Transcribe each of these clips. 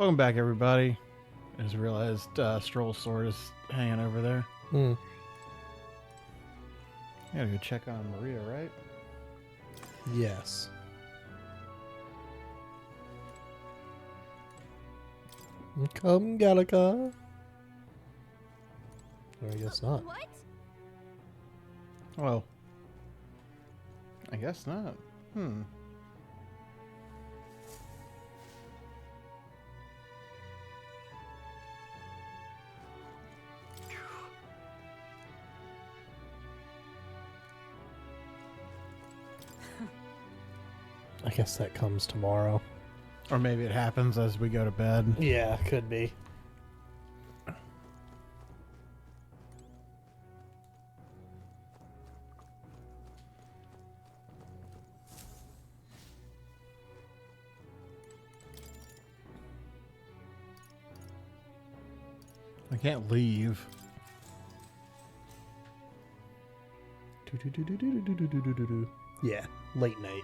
Welcome back, everybody. I just realized Stroll's sword is hanging over there. Hmm. I gotta go check on Maria, right? Yes. Come, Gallica. Or I guess not. What? Well, I guess not. I guess that comes tomorrow. Or maybe it happens as we go to bed. Yeah, could be. I can't leave. Yeah, late night.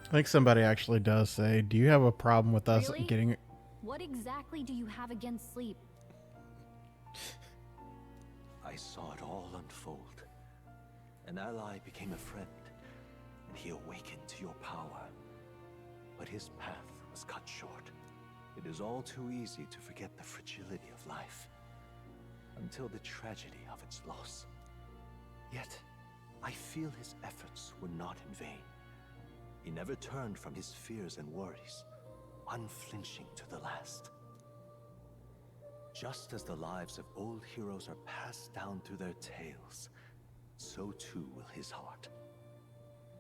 I think somebody actually does say, do you have a problem with us Really? getting... What exactly do you have against sleep? I saw it all unfold. An ally became a friend, and he awakened to your power. But his path was cut short. It is all too easy to forget the fragility of life, until the tragedy of its loss. Yet, I feel his efforts were not in vain. He never turned from his fears and worries, unflinching to the last. Just as the lives of old heroes are passed down through their tales, so too will his heart.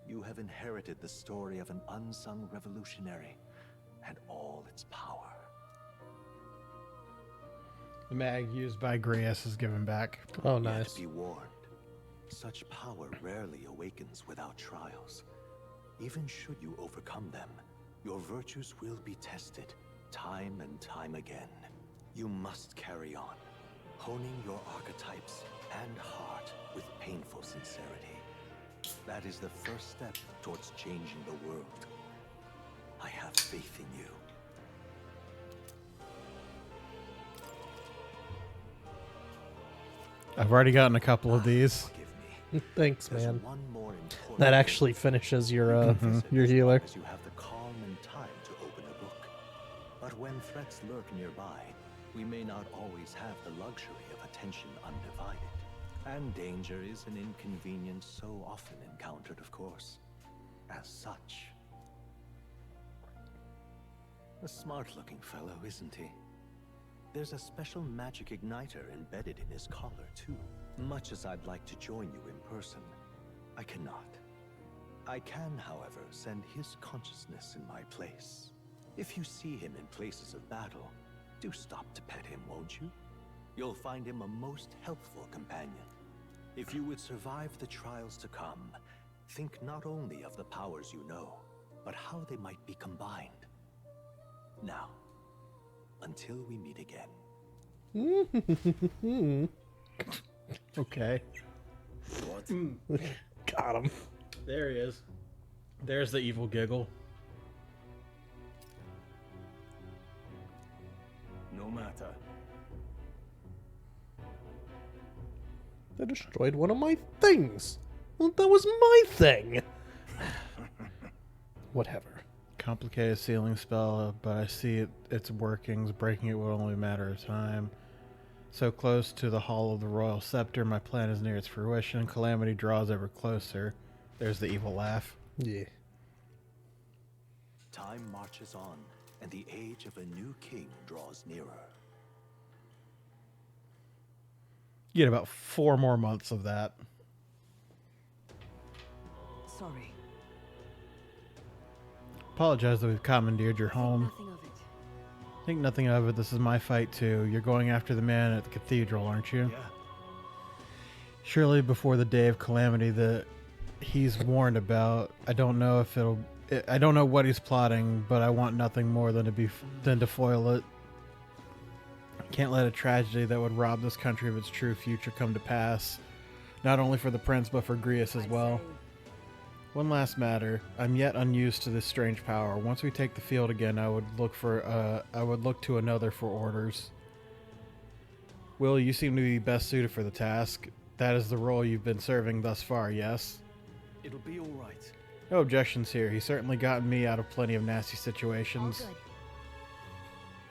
You have inherited the story of an unsung revolutionary and all its power. The mag used by Grias is given back. Oh, Yet nice. be warned, such power rarely awakens without trials. Even should you overcome them, your virtues will be tested, time and time again. You must carry on, honing your archetypes and heart with painful sincerity. That is the first step towards changing the world. I have faith in you. I've already gotten a couple of these. Forgive me. Thanks, There's man. one more important That thing. actually finishes your Visit your as healer. long as you have the calm and time to open a book. But when threats lurk nearby, we may not always have the luxury of attention undivided. And danger is an inconvenience so often encountered, of course. As such. A smart-looking fellow, isn't he? There's a special magic igniter embedded in his collar, too. Much as I'd like to join you in person, I cannot. I can, however, send his consciousness in my place. If you see him in places of battle, do stop to pet him, won't you? You'll find him a most helpful companion. If you would survive the trials to come, think not only of the powers you know, but how they might be combined. Now, until we meet again. Okay. What? Got him. There he is. There's the evil giggle. No matter. They destroyed one of my things. Well, that was my thing. Whatever. Complicated sealing spell, but I see its workings. Breaking it will only a matter of time. So close to the Hall of the Royal Scepter, my plan is near its fruition. Calamity draws ever closer. There's the evil laugh. Yeah. Time marches on, and the age of a new king draws nearer. You get about 4 more months of that. Sorry. Apologize that we've commandeered your home. Nothing of it. Think nothing of it. This is my fight too. You're going after the man at the cathedral, aren't you? Yeah. Surely before the day of calamity that he's warned about. I don't know if I don't know what he's plotting, but I want nothing more than to foil it. Can't let a tragedy that would rob this country of its true future come to pass. Not only for the prince, but for Grias as well. One last matter. I'm yet unused to this strange power. Once we take the field again, I would look to another for orders. Will, you seem to be best suited for the task. That is the role you've been serving thus far, yes? It'll be all right. No objections here. He's certainly gotten me out of plenty of nasty All situations. good.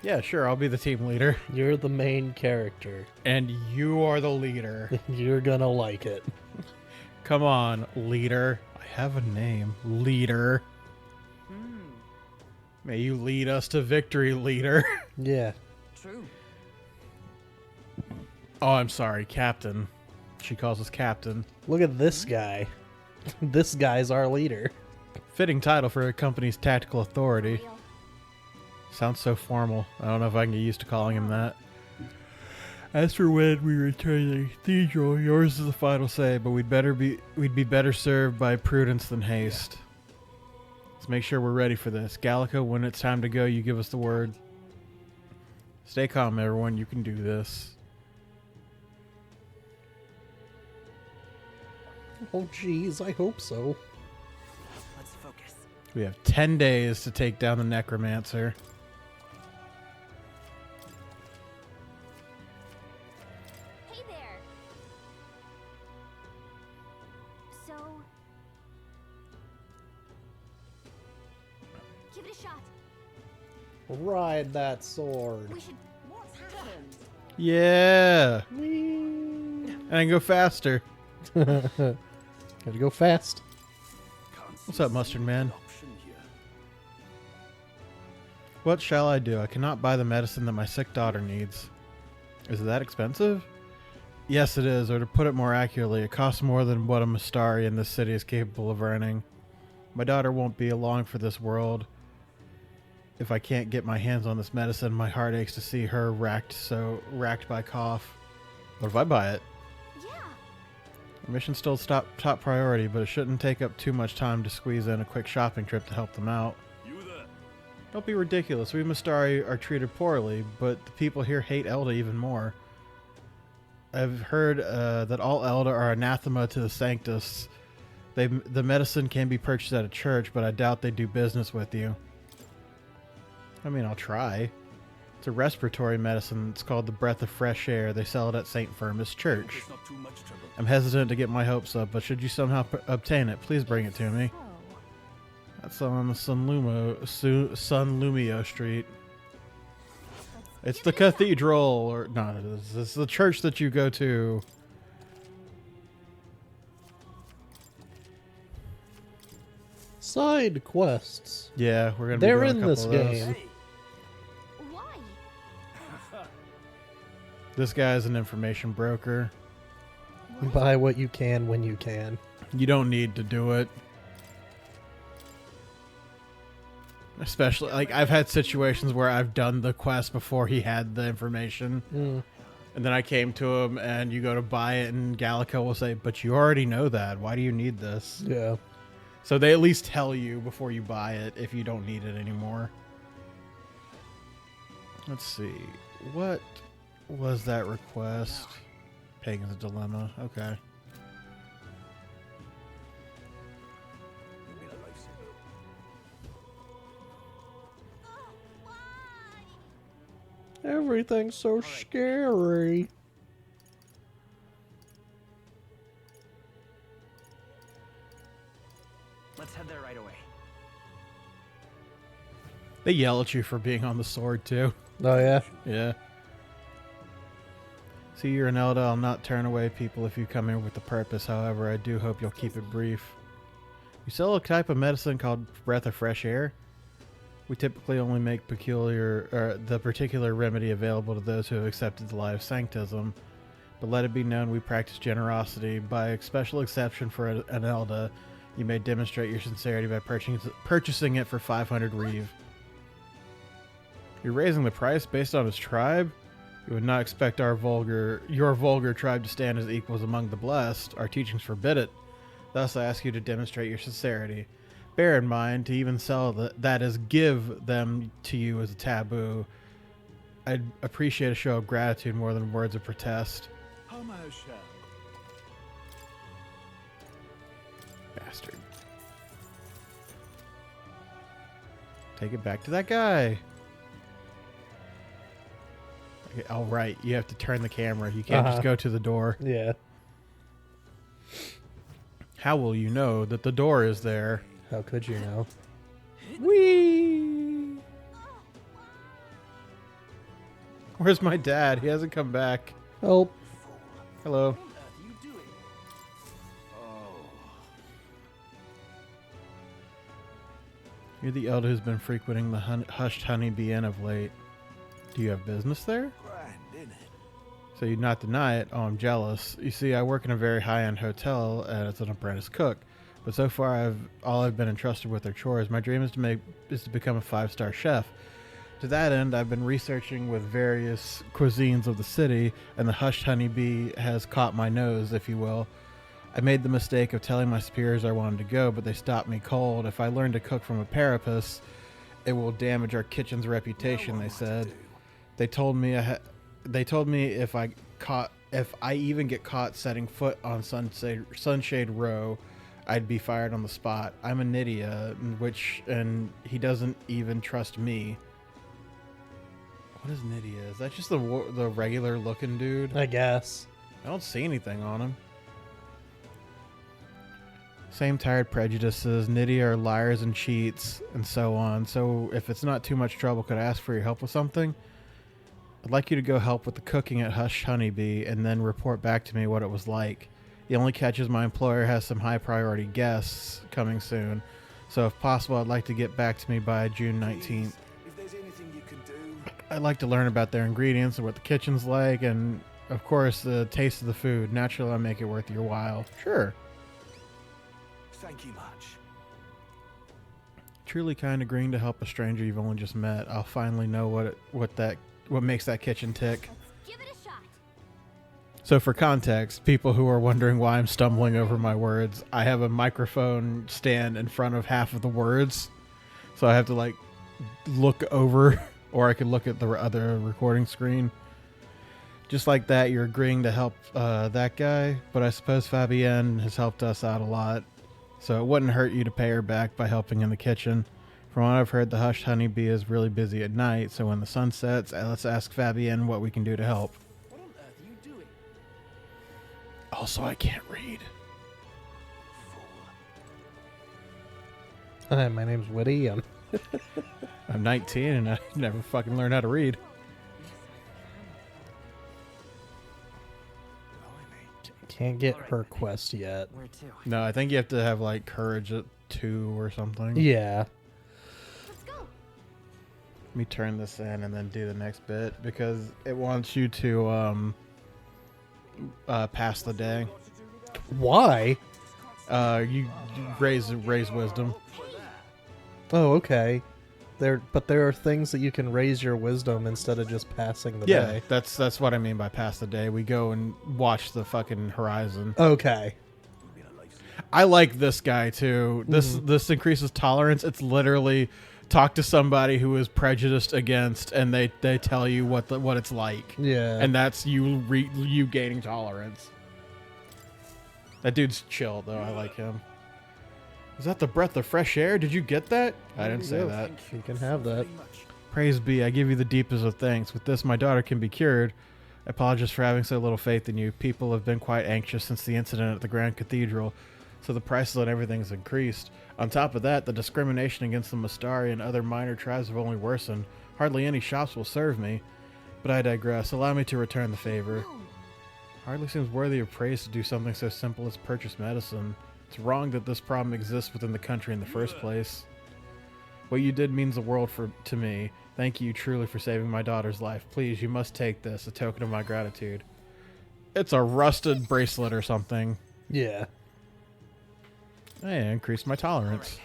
Yeah, sure, I'll be the team leader. You're the main character. And you are the leader. You're gonna like it. Come on, leader. I have a name. Leader. May you lead us to victory, leader. Yeah. True. Oh, I'm sorry, Captain. She calls us Captain. Look at this guy. This guy's our leader. Fitting title for a company's tactical authority. Real. Sounds so formal. I don't know if I can get used to calling him that. As for when we return to the cathedral, yours is the final say, but we'd be better served by prudence than haste. Let's make sure we're ready for this. Gallico, when it's time to go, you give us the word. Stay calm, everyone. You can do this. Oh, jeez, I hope so. Let's focus. We have 10 days to take down the necromancer. Hey there. So, give it a shot. Ride that sword. We should. What's happened? Yeah! Whee! And I can go faster. Gotta go fast. What's up, Mustard Man? What shall I do? I cannot buy the medicine that my sick daughter needs. Is it that expensive? Yes, it is, or to put it more accurately, it costs more than what a Mystari in this city is capable of earning. My daughter won't be along for this world. If I can't get my hands on this medicine, my heart aches to see her racked by cough. What if I buy it? Yeah. The mission's still top priority, but it shouldn't take up too much time to squeeze in a quick shopping trip to help them out. Don't be ridiculous. We Mystari are treated poorly, but the people here hate Elda even more. I've heard that all Elda are anathema to the Sanctus. The medicine can be purchased at a church, but I doubt they do business with you. I mean, I'll try. It's a respiratory medicine. It's called the Breath of Fresh Air. They sell it at St. Firmus Church. I'm hesitant to get my hopes up, but should you somehow obtain it, please bring it to me. Oh. That's on the Sun Lumio Street. It's the cathedral, or no, it's the church that you go to. Side quests. Yeah, we're gonna. Be They're doing a in couple this of those. game. Why? This guy's an information broker. Buy what you can when you can. You don't need to do it. Especially, like, I've had situations where I've done the quest before he had the information. And then I came to him, and you go to buy it, and Gallico will say, but you already know that. Why do you need this? Yeah. So they at least tell you before you buy it if you don't need it anymore. Let's see. What was that request? Pagan's Dilemma. Okay. Everything's so scary. Let's head there right away. They yell at you for being on the sword, too. Oh, yeah? Yeah. See, you're an Elda. I'll not turn away people if you come here with a purpose. However, I do hope you'll keep it brief. You sell a type of medicine called Breath of Fresh Air. We typically only make the particular remedy available to those who have accepted the light of Sanctism. But let it be known we practice generosity. By a special exception for an Elda, you may demonstrate your sincerity by purchasing it for 500 Reeve. You're raising the price based on his tribe? You would not expect your vulgar tribe to stand as equals among the blessed. Our teachings forbid it. Thus, I ask you to demonstrate your sincerity. Bear in mind, to even sell that is give them to you as a taboo. I'd appreciate a show of gratitude more than words of protest. Bastard. Take it back to that guy. Okay, all right, you have to turn the camera. You can't just go to the door. Yeah. How will you know that the door is there? How could you know? Whee! Where's my dad? He hasn't come back. Help. Hello. What on earth are you doing? Oh. You're the elder who's been frequenting the Hushed Honeybee Inn of late. Do you have business there? Grand, isn't it? So you'd not deny it. Oh, I'm jealous. You see, I work in a very high-end hotel as an apprentice cook. But so far, all I've been entrusted with are chores. My dream is to become a 5-star chef. To that end, I've been researching with various cuisines of the city, and the Hushed Honeybee has caught my nose, if you will. I made the mistake of telling my superiors I wanted to go, but they stopped me cold. If I learn to cook from a parapus, it will damage our kitchen's reputation, they said. They told me if I even get caught setting foot on Sunshade Row, I'd be fired on the spot. I'm a Nydia, and he doesn't even trust me. What is Nydia? Is that just the regular looking dude? I guess. I don't see anything on him. Same tired prejudices. Nydia are liars and cheats, and so on. So if it's not too much trouble, could I ask for your help with something? I'd like you to go help with the cooking at Hush Honeybee and then report back to me what it was like. The only catch is my employer has some high priority guests coming soon. So if possible, I'd like to get back to me by June 19th. If there's anything you can do. I'd like to learn about their ingredients and what the kitchen's like, and of course the taste of the food. Naturally, I'll make it worth your while. Sure. Thank you much. Truly kind agreeing to help a stranger you've only just met. I'll finally know what makes that kitchen tick. Let's give it a shot. So for context, people who are wondering why I'm stumbling over my words, I have a microphone stand in front of half of the words. So I have to like look over, or I can look at the other recording screen. Just like that, you're agreeing to help that guy, but I suppose Fabienne has helped us out a lot. So it wouldn't hurt you to pay her back by helping in the kitchen. From what I've heard, the Hushed Honeybee is really busy at night, so when the sun sets, let's ask Fabienne what we can do to help. What on earth are you doing? Also, I can't read. Fool. Hi, my name's Woody. I'm 19 and I never fucking learned how to read. Can't get her quest yet. Where to? No, I think you have to have like courage at 2 or something. Yeah. Let's go. Let me turn this in and then do the next bit because it wants you to pass the day. Why? You raise wisdom. Oh, okay. But there are things that you can raise your wisdom instead of just passing the Yeah, day. that's what I mean by pass the day. We go and watch the fucking horizon. Okay. I like this guy too. This increases tolerance. It's literally talk to somebody who is prejudiced against, and they tell you what it's like. Yeah. And that's you gaining tolerance. That dude's chill though. I like him. Is that the breath of fresh air? Did you get that? I didn't say that. You can have that. Praise be, I give you the deepest of thanks. With this, my daughter can be cured. I apologize for having so little faith in you. People have been quite anxious since the incident at the Grand Cathedral, so the prices on everything's increased. On top of that, the discrimination against the Mastari and other minor tribes have only worsened. Hardly any shops will serve me. But I digress. Allow me to return the favor. No. Hardly seems worthy of praise to do something so simple as purchase medicine. It's wrong that this problem exists within the country in the first place. What you did means the world to me. Thank you truly for saving my daughter's life. Please, you must take this, a token of my gratitude. It's a rusted bracelet or something. Yeah. Hey, I increased my tolerance.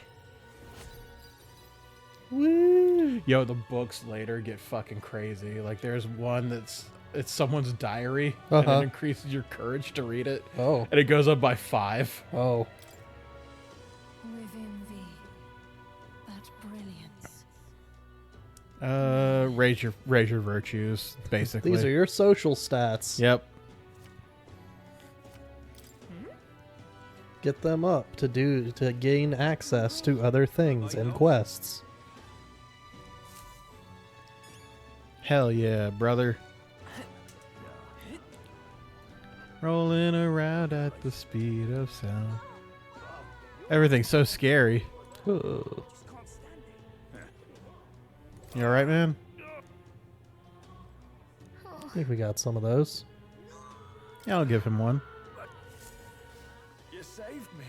Woo. Yo, the books later get fucking crazy. Like, there's one it's someone's diary, and it increases your courage to read it. Oh. And it goes up by 5. Oh. Within thee, that brilliance. Raise your virtues, basically. These are your social stats. Yep. Get them up to gain access to other things and quests. Hell yeah, brother. Rolling around at the speed of sound. Everything's so scary. Ugh. You alright, man? I think we got some of those. Yeah, I'll give him one. You saved me.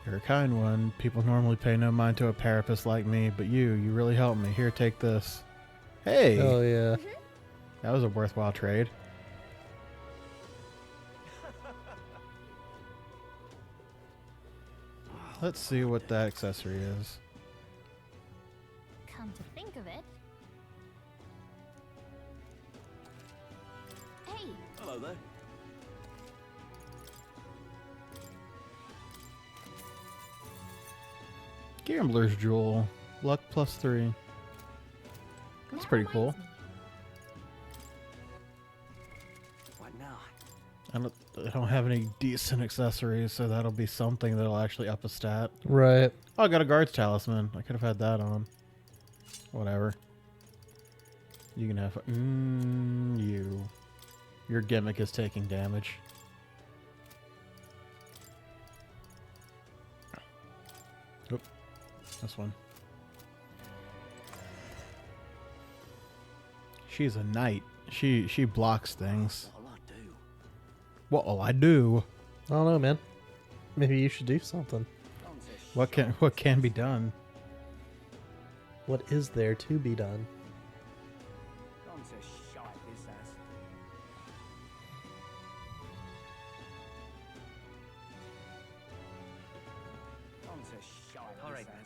You're a kind one. People normally pay no mind to a parapist like me, but you really helped me. Here, take this. Hey! Oh yeah. That was a worthwhile trade. Let's see what that accessory is. Come to think of it. Hey, Hello there. Gambler's Jewel. Luck +3. That's that pretty cool. reminds me. What now? I don't have any decent accessories, so that'll be something that'll actually up a stat. Right. Oh, I got a guard's talisman. I could have had that on. Whatever. You can have... you. Your gimmick is taking damage. Oop. This one. She's a knight. She blocks things. What'll I do? What'll I do? I don't know, man. Maybe you should do something. What can be done? What is there to be done? All right, man.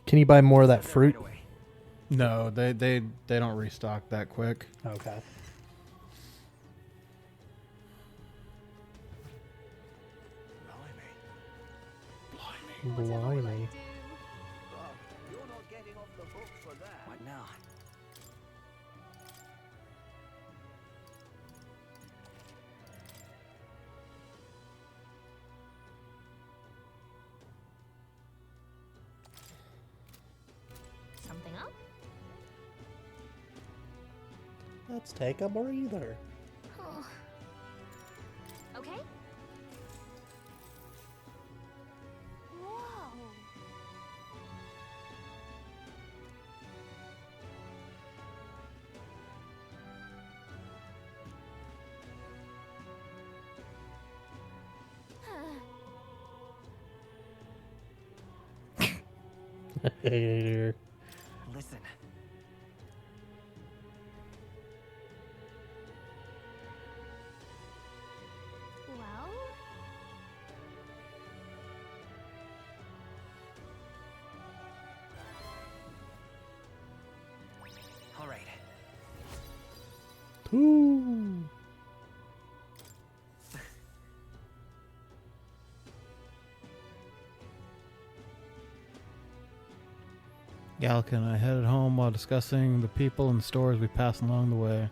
Can you buy more of that fruit? No, they don't restock that quick. Okay. Whatever will I Blimey. do? You're not getting off the hook for that. What now? Something up? Let's take a breather. Oh. Okay. Whoa. Hater. Listen. Well, All right. Ooh. Gallic and I headed home while discussing the people and stores we passed along the way.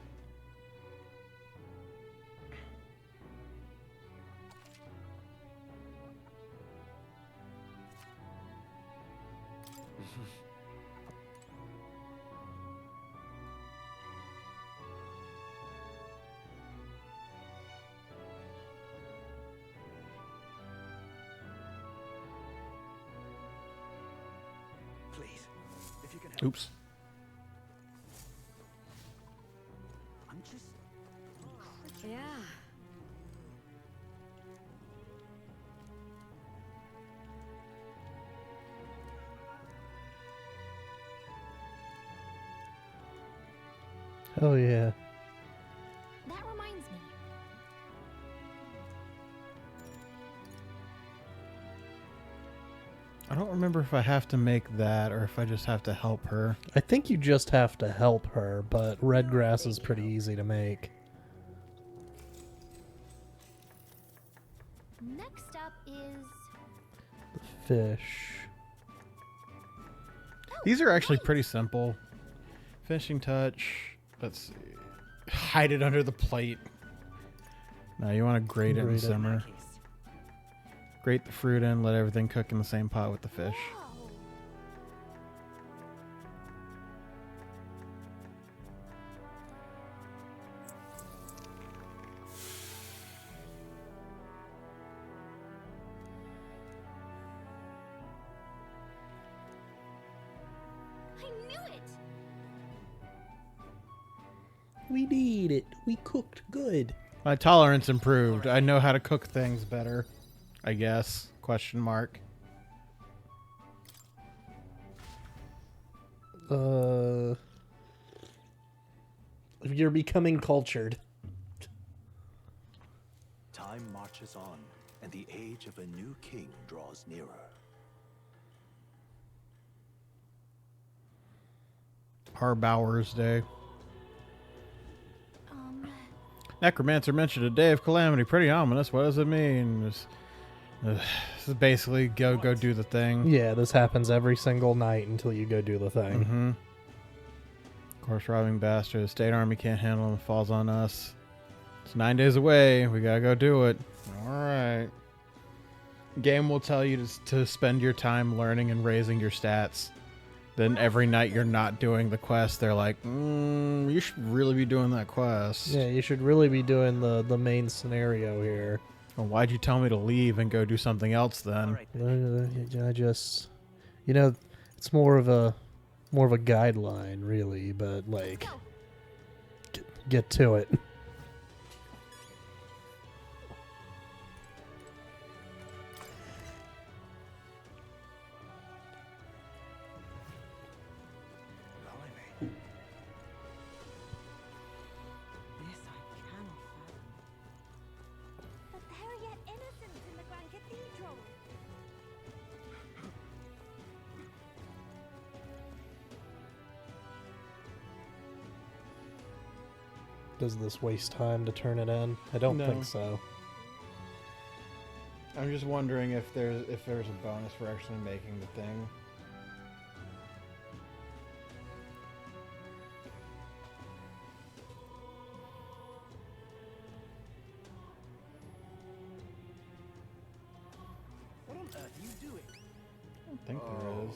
Please, if you can help. Oops. I'm just. yeah. Oh yeah. That reminds me. I don't remember if I have to make that or if I just have to help her. I think you just have to help her, but red grass is pretty easy to make. Next up is. Fish. These are actually pretty simple. Finishing touch. Let's see. Hide it under the plate. No, you want to grate it and Grate it. simmer. Grate the fruit in, let everything cook in the same pot with the fish. Whoa. knew it! We need it. We cooked good. My tolerance improved. I know how to cook things better, I guess. Question mark. You're becoming cultured. Time marches on, and the age of a new king draws nearer. Harbauer's Day. Necromancer mentioned a day of calamity. Pretty ominous. What does it mean? This is basically go do the thing. Yeah, this happens every single night until you go do the thing. Mm-hmm. Of course, robbing bastard. The state army can't handle him. It falls on us. It's 9 days away. We gotta go do it. All right. Game will tell you to spend your time learning and raising your stats. Then every night you're not doing the quest, they're like, you should really be doing that quest. Yeah, you should really be doing the main scenario here. Well, why'd you tell me to leave and go do something else then? I just, it's more of a guideline, really, but like, get to it. This I cannot fathom. But there are yet innocents in the Grand Cathedral. Does this waste time to turn it in? I don't No. think so. I'm just wondering if there's a bonus for actually making the thing. What on earth are you doing? I don't think there is.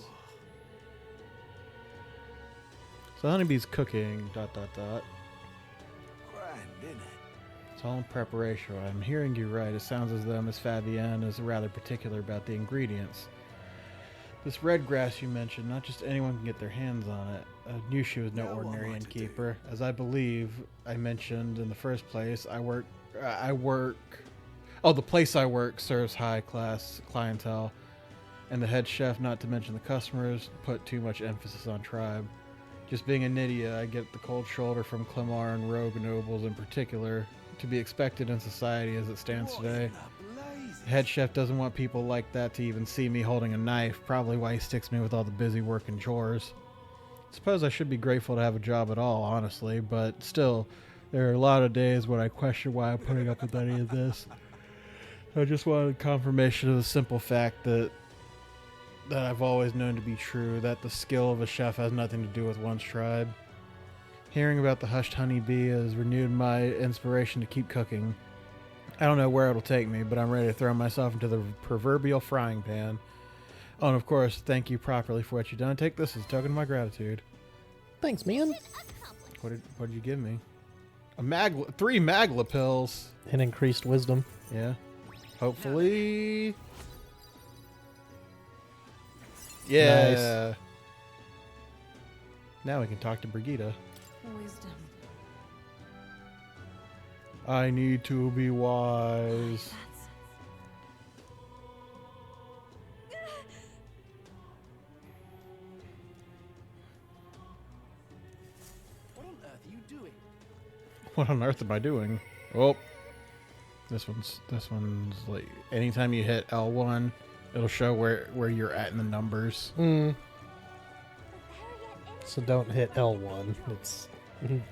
So Honeybee's cooking, ... Grand, isn't it? It's all in preparation. I'm hearing you right. It sounds as though Miss Fabienne is rather particular about the ingredients. This red grass you mentioned, not just anyone can get their hands on it. I knew she was no Now what ordinary am I to innkeeper. As I believe I mentioned in the first place, I work... Oh, the place I work serves high-class clientele. And the head chef, not to mention the customers, put too much emphasis on tribe. Just being a Nydia, I get the cold shoulder from Clemar and rogue nobles in particular, to be expected in society as it stands What today. in the blazes? The head chef doesn't want people like that to even see me holding a knife, probably why he sticks me with all the busy work and chores. Suppose I should be grateful to have a job at all, honestly, but still, there are a lot of days when I question why I'm putting up with any of this. I just wanted confirmation of the simple fact that I've always known to be true, that the skill of a chef has nothing to do with one's tribe. Hearing about the hushed honeybee has renewed my inspiration to keep cooking. I don't know where it'll take me, but I'm ready to throw myself into the proverbial frying pan. Oh, and of course, thank you properly for what you've done. Take this as a token of my gratitude. Thanks, man. What did you give me? 3 Magla pills. And increased wisdom. Yeah. Hopefully. Yeah. Nice. Now we can talk to Brigitte. Wisdom. I need to be wise. What on earth are you doing? What on earth am I doing? Oh. This one's like anytime you hit L1, it'll show where you're at in the numbers. So don't hit L1. It's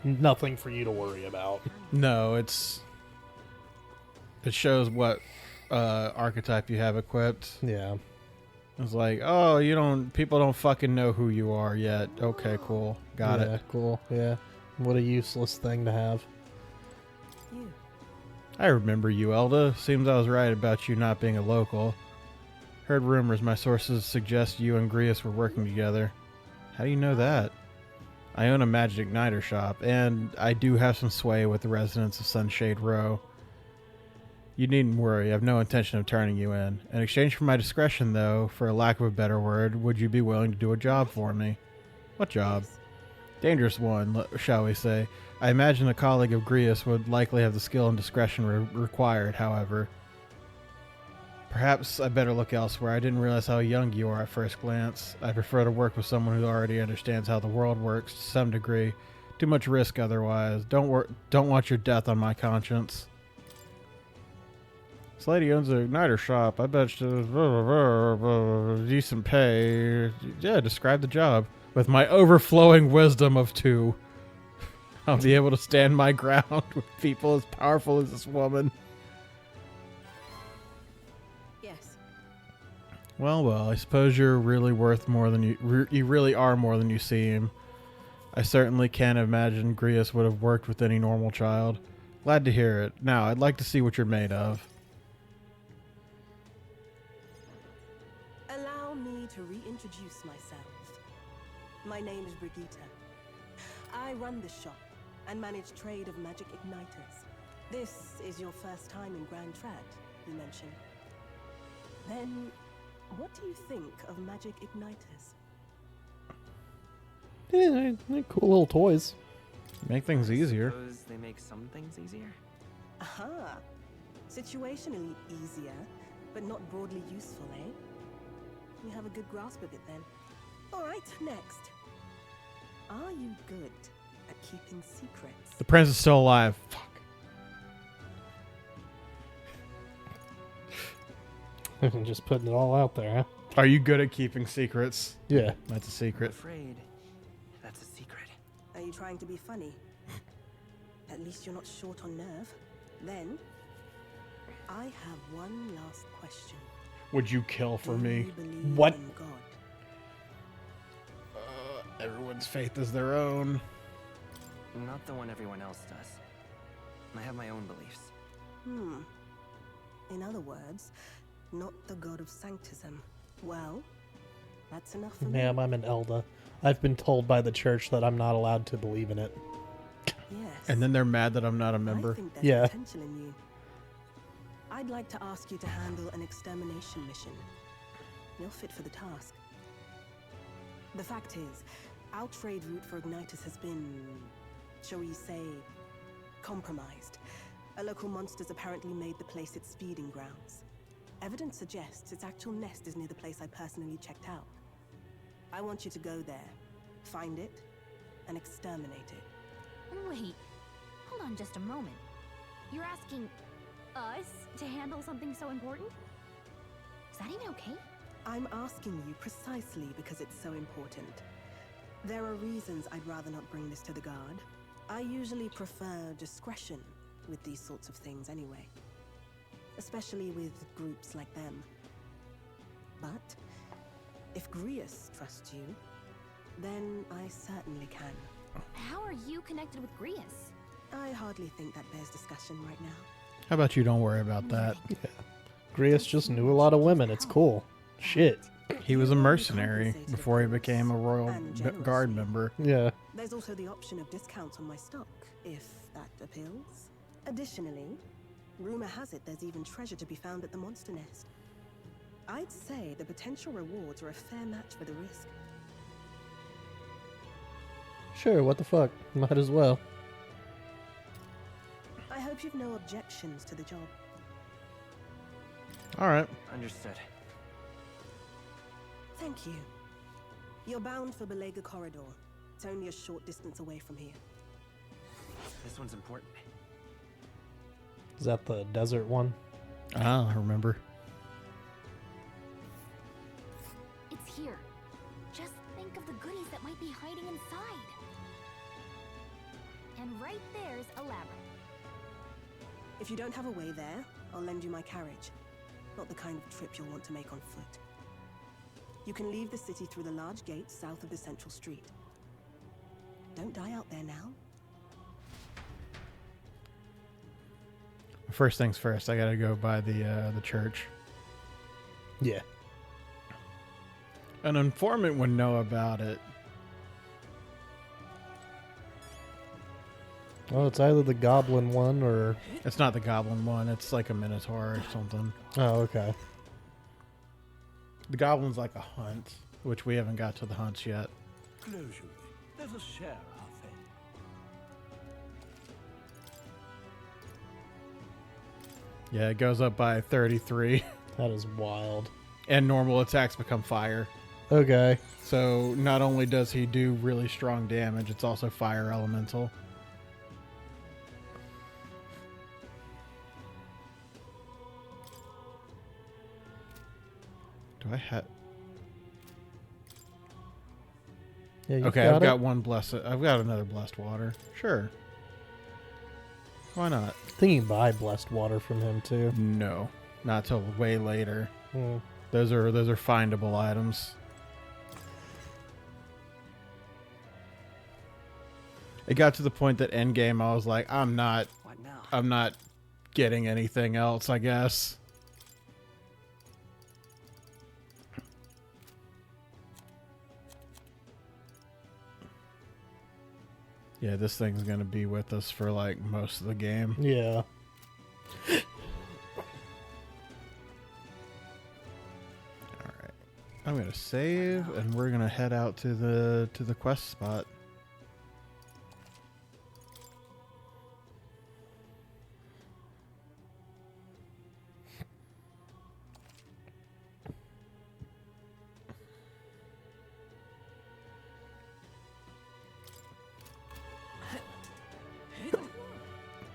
nothing for you to worry about. No, it shows what archetype you have equipped. Yeah. It's like, oh, people don't fucking know who you are yet. Okay, cool. Got Yeah, it. cool. Yeah. What a useless thing to have. You. I remember you, Elda. Seems I was right about you not being a local. Heard rumors. My sources suggest you and Grius were working together. How do you know that? I own a magic igniter shop, and I do have some sway with the residents of Sunshade Row. You needn't worry. I have no intention of turning you in. In exchange for my discretion, though, for a lack of a better word, would you be willing to do a job for me? What job? Yes. Dangerous one, shall we say. I imagine a colleague of Grius would likely have the skill and discretion required, however. Perhaps I better look elsewhere. I didn't realize how young you are at first glance. I prefer to work with someone who already understands how the world works to some degree. Too much risk otherwise. Don't want your death on my conscience. This lady owns an igniter shop. I bet she decent pay. Yeah, describe the job. With my overflowing wisdom of 2, I'll be able to stand my ground with people as powerful as this woman. Yes. Well, I suppose you're really worth more than you really are more than you seem. I certainly can't imagine Grius would have worked with any normal child. Glad to hear it. Now, I'd like to see what you're made of. Allow me to reintroduce myself. My name is Brigitte. I run this shop and manage trade of magic igniters. This is your first time in Grand Trad, you mentioned. Then, what do you think of magic igniters? Yeah, they're cool little toys. Make things easier. Suppose they make some things easier? Aha! Situationally easier, but not broadly useful, eh? You have a good grasp of it then. Alright, next. Are you good at keeping secrets? The prince is still alive. Fuck. Just putting it all out there, huh? Are you good at keeping secrets? Yeah. That's a I'm secret. afraid that's a secret. Are you trying to be funny? At least you're not short on nerve. Then, I have one last question. Would you kill for Do me? you believe What? in God? Everyone's faith is their own. Not the one everyone else does. I have my own beliefs. In other words, not the God of Sanctism. Well, that's enough for Ma'am, me. I'm an Elda. I've been told by the church that I'm not allowed to believe in it. Yes. And then they're mad that I'm not a I member. think there's Yeah. potential in you. I'd like to ask you to handle an extermination mission. You're fit for the task. The fact is, our trade route for Ignitus has been, shall we say, compromised. A local monster's apparently made the place its feeding grounds. Evidence suggests its actual nest is near the place I personally checked out. I want you to go there, find it, and exterminate it. Wait. Hold on just a moment. You're asking us to handle something so important? Is that even okay? I'm asking you precisely because it's so important. There are reasons I'd rather not bring this to the guard. I usually prefer discretion with these sorts of things anyway. Especially with groups like them. But if Grius trusts you, then I certainly can. How are you connected with Grius? I hardly think that bears discussion right now. How about you don't worry about that? Grius just knew a lot of women. It's cool. Shit. He was a mercenary before he became a royal guard member. Yeah. There's also the option of discounts on my stock, if that appeals. Additionally, rumor has it there's even treasure to be found at the monster nest. I'd say the potential rewards are a fair match for the risk. Sure, what the fuck? Might as well. I hope you've no objections to the job. All right. Understood. Thank you. You're bound for Belega Corridor. It's only a short distance away from here. This one's important. Is that the desert one? Ah, I remember. It's here. Just think of the goodies that might be hiding inside. And right there's a labyrinth. If you don't have a way there, I'll lend you my carriage. Not the kind of trip you'll want to make on foot. You can leave the city through the large gate south of the central street. Don't die out there now. First things first, I gotta go by the church. Yeah. An informant would know about it. Well, it's either the goblin one or... It's not the goblin one. It's like a minotaur or something. Oh, okay. The goblin's like a hunt, which we haven't got to the hunts yet. Close you. Let us share our fate. Yeah, it goes up by 33, That is wild. and normal attacks become fire. Okay. So not only does he do really strong damage, it's also fire elemental. Do I have? Yeah, you Okay, I've got it? one blessed. I've got another blessed water. Sure. Why not? I think you can buy blessed water from him too. No, not till way later. Hmm. Those are findable items. It got to the point that endgame I was like, I'm not What now? getting anything else, I guess. Yeah, this thing's gonna be with us for like most of the game. Yeah. Alright. I'm gonna save and we're gonna head out to the quest spot.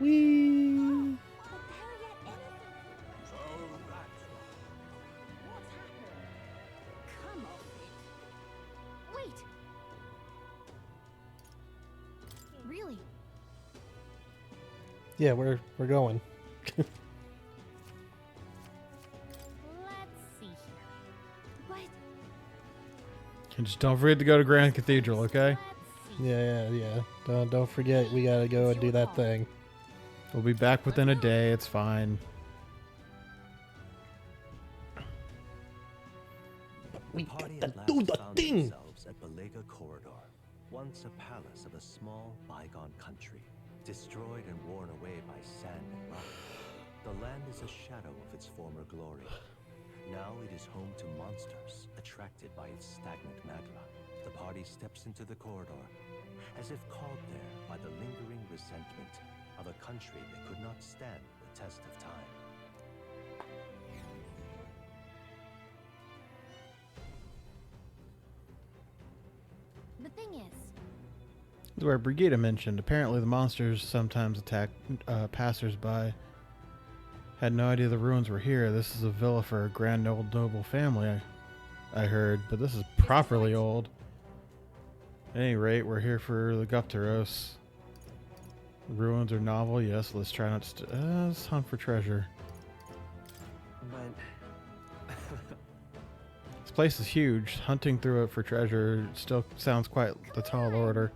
Whee! So that's What's happened? Come off it. Wait. Really? Yeah, we're going. Let's see here. But And just don't forget to go to Grand Cathedral, okay? let's see. Yeah. Don't forget, we gotta go and do that thing. We'll be back within a day, it's fine. We The party gotta at last do the found thing. themselves at Belega Corridor, once a palace of a small bygone country, destroyed and worn away by sand and rock. The land is a shadow of its former glory. Now it is home to monsters attracted by its stagnant magma. The party steps into the corridor, as if called there by the lingering resentment of a country that could not stand the test of time. The thing is, This is where Brigida mentioned. Apparently the monsters sometimes attack passers-by. Had no idea the ruins were here. This is a villa for a grand old noble family, I heard, but this is properly old. At any rate, we're here for the Guptaros. The ruins are novel, yes. Let's try not to. Let's hunt for treasure. But This place is huge. Hunting through it for treasure still sounds quite the tall order.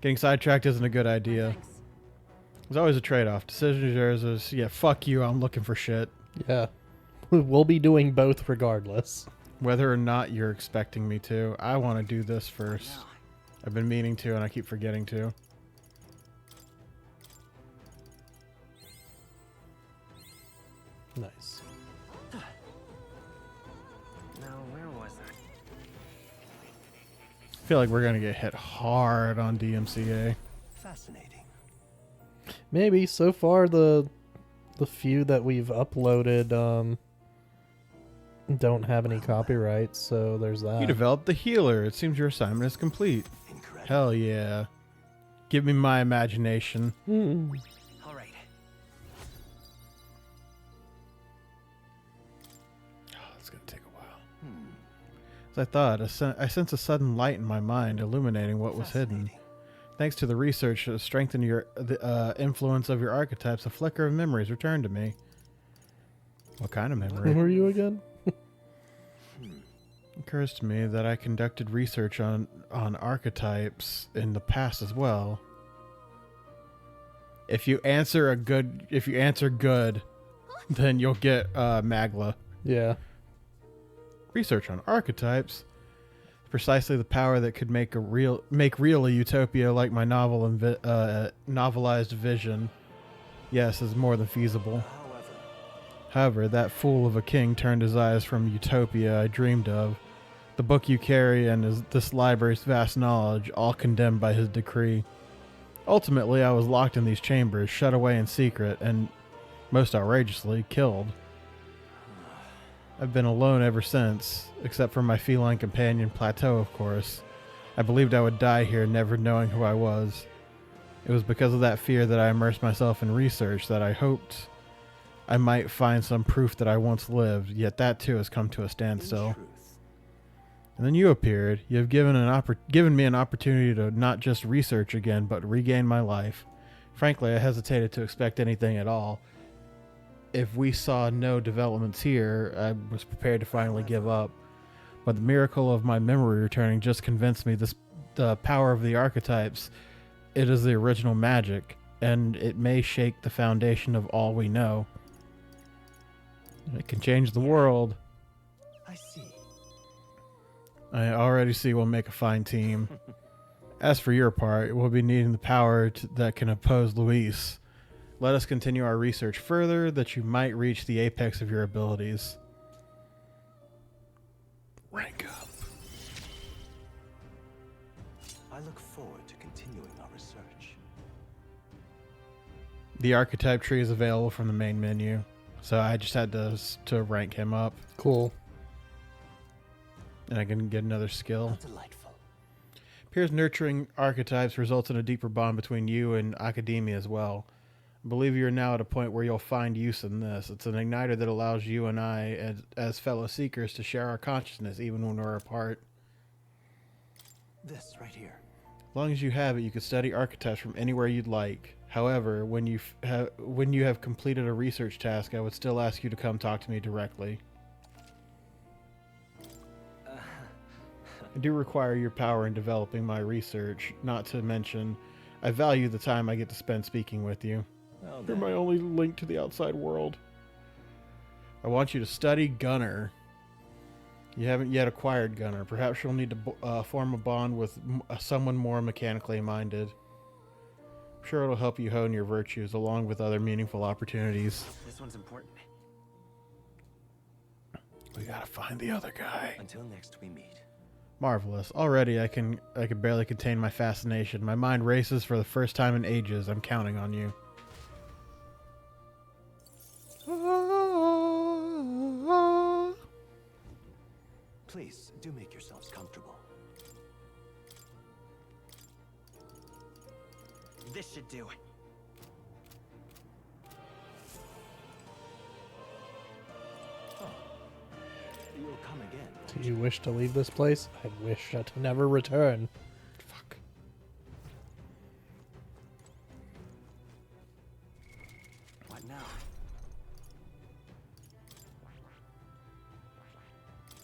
Getting sidetracked isn't a good idea. thanks. There's always a trade-off. Decision is yours. Is, yeah, fuck you. I'm looking for shit. Yeah. We'll be doing both regardless. Whether or not you're expecting me to, I want to do this first. now, I've been meaning to, and I keep forgetting to. Nice. now where was I? I feel like we're gonna get hit hard on DMCA. Fascinating. Maybe so far the few that we've uploaded don't have any copyrights, so there's that. You developed the healer. It seems your assignment is complete. Incredible. Hell yeah. Give me my imagination. Hmm. All right. Oh, it's gonna take a while. As I thought, I sense a sudden light in my mind, illuminating what was hidden. Fascinating. Thanks to the research to strengthen the influence of your archetypes, a flicker of memories returned to me. What kind of Who memory? are you again? Occurs to me that I conducted research on archetypes in the past as well. If you answer good, then you'll get Magla. Yeah. Research on archetypes, precisely the power that could make real a utopia like my novelized vision. Yes, is more than feasible. However, that fool of a king turned his eyes from utopia I dreamed of. The book you carry and this library's vast knowledge, all condemned by his decree. Ultimately, I was locked in these chambers, shut away in secret, and, most outrageously, killed. I've been alone ever since, except for my feline companion Plateau, of course. I believed I would die here, never knowing who I was. It was because of that fear that I immersed myself in research, that I hoped I might find some proof that I once lived, yet that too has come to a standstill. In truth, And then you appeared. You have given me an opportunity to not just research again, but regain my life. Frankly, I hesitated to expect anything at all. If we saw no developments here, I was prepared to finally give up. But the miracle of my memory returning just convinced me the power of the archetypes. It is the original magic, and it may shake the foundation of all we know. It can change the world. I see. I already see we'll make a fine team. As for your part, we'll be needing the power that can oppose Luis. Let us continue our research further, that you might reach the apex of your abilities. Rank up. I look forward to continuing our research. The archetype tree is available from the main menu, so I just had to rank him up, Cool. and I can get another skill. Delightful. Appears nurturing archetypes results in a deeper bond between you and academia as well. I believe you're now at a point where you'll find use in this. It's an igniter that allows you and I, as fellow seekers, to share our consciousness even when we're apart. This right here. As long as you have it, you can study archetypes from anywhere you'd like. However, when you have completed a research task, I would still ask you to come talk to me directly. I do require your power in developing my research, not to mention, I value the time I get to spend speaking with you. Well, You're then. my only link to the outside world. I want you to study Gunner. You haven't yet acquired Gunner. Perhaps you'll need to form a bond with someone more mechanically minded. I'm sure it'll help you hone your virtues along with other meaningful opportunities. This one's important. We gotta find the other guy. Until next we meet. Marvelous. Already I can barely contain my fascination. My mind races for the first time in ages. I'm counting on you. Please, do make yourselves comfortable. This should do. You'll come again. Do you wish to leave this place? I wish to never return. Fuck. What now?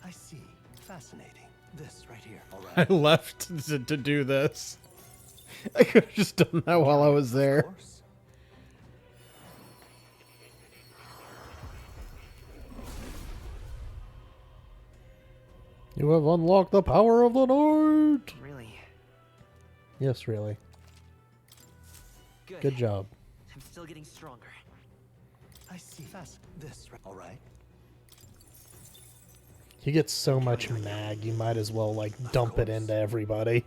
I see. Fascinating. This right here. All I right. left to do this. I could have just done that while I was Of there. course. You have unlocked the power of the night. Really? Yes, really. Good. Good job. I'm still getting stronger. I see. This right. All right. You get so much mag, you might as well, like, dump it into everybody.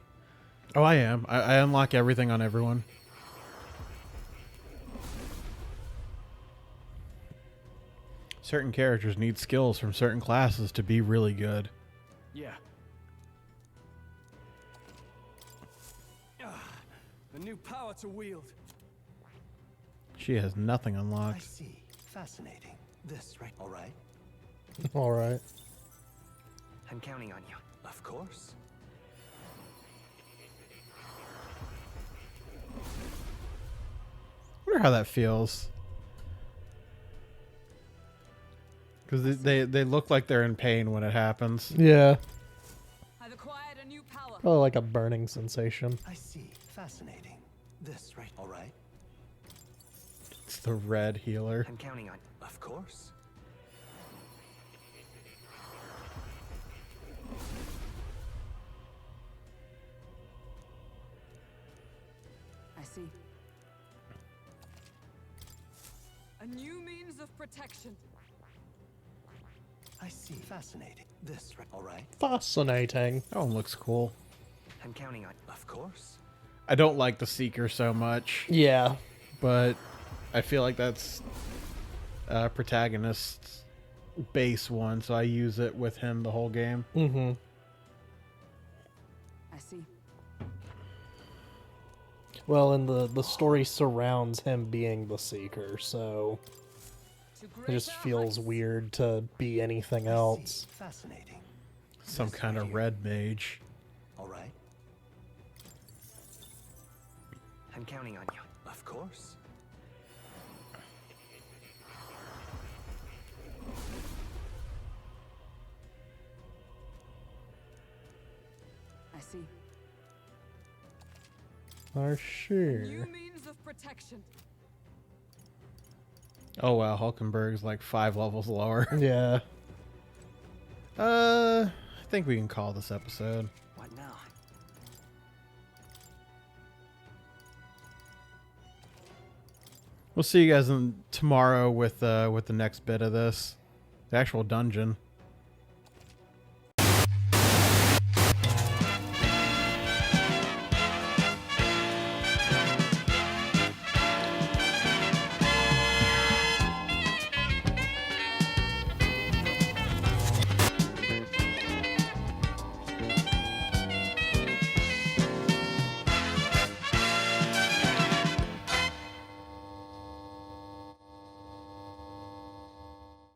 Oh, I am. I unlock everything on everyone. Certain characters need skills from certain classes to be really good. Yeah. A new power to wield. She has nothing I unlocked. see. Fascinating. This right. All right. Alright. I'm counting on you. Of course. I wonder how that feels. Because they look like they're in pain when it happens. Yeah. I've acquired a new power. Probably like a burning sensation. I see. Fascinating. This right. All right. It's the red healer. I'm counting on you. Of course. I see. A new means of protection. I I see. Fascinating. This, all right? Fascinating. That one looks cool. I'm counting on Of course. I don't like the Seeker so much, Yeah. but I feel like that's protagonist's base one, so I use it with him the whole game. Mm-hmm. I see. Well, and the story surrounds him being the Seeker, so To it just greater feels heights. weird to be anything I see. else. Fascinating. Some This kind right of here. red mage. All right. I'm counting on you. Of course. I see. For sure. New means of protection. Oh wow, Hulkenberg's like 5 levels lower. Yeah. I think we can call this episode. What now? We'll see you guys tomorrow with the next bit of this, the actual dungeon.